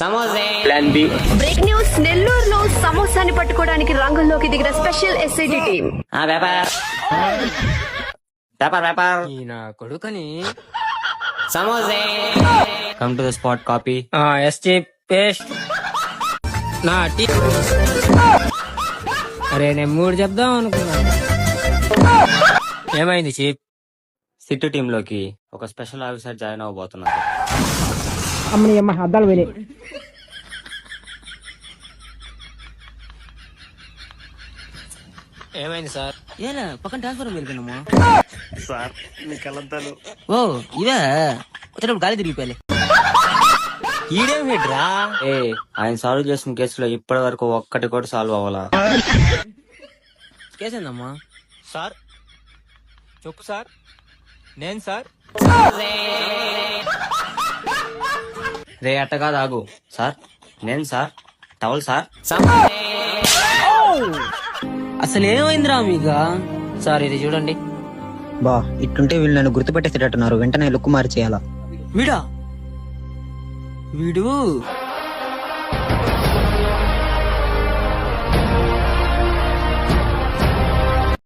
Plan B. Break news, నెల్లూరులో సమోసాని పట్టుకోవడానికి రంగంలోకి దిగిన స్పెషల్ ఎస్ఐటి టీం. ఈయన కొడుకని come to the spot copy. ఎస్టీ పేస్ట్ నా టీ. అరే నేను 3 చెప్దాం అనుకున్నాను. ఏమైంది చీప్? సిట్టు టీమ్ లోకి ఒక స్పెషల్ ఆఫీసర్ జాయిన్ అవబోతున్నారు. అమ్మని అమ్మ అద్దాలు పోయినాయి. ఏమైంది సార్? ఏలా పక్కన ట్రాన్స్ఫర్ వెళ్ళిపోయినామా? సార్ మీ కలద్దాలు. ఓ ఇవే వచ్చేటప్పుడు గాలి తిరిగిపోయాలి. ఈడేం హెడ్రా? ఏ ఆయన సాల్వ్ చేసిన కేసులో ఇప్పటి వరకు ఒక్కటి కూడా సాల్వ్ అవ్వాలా? కేసేందమ్మా? సార్ చెప్పు సార్. నేను సార్. రే అట్ట కాదు, ఆగు. సార్ నేను సార్. Towel sir. అసలు ఏమైందిరా మీగా? సార్ ఇది చూడండి. బా ఇట్టుంటే వీళ్ళు నన్ను గుర్తుపెట్టేసేటట్టున్నారు. వెంటనే లుక్ మారి చేయాలా? వీడు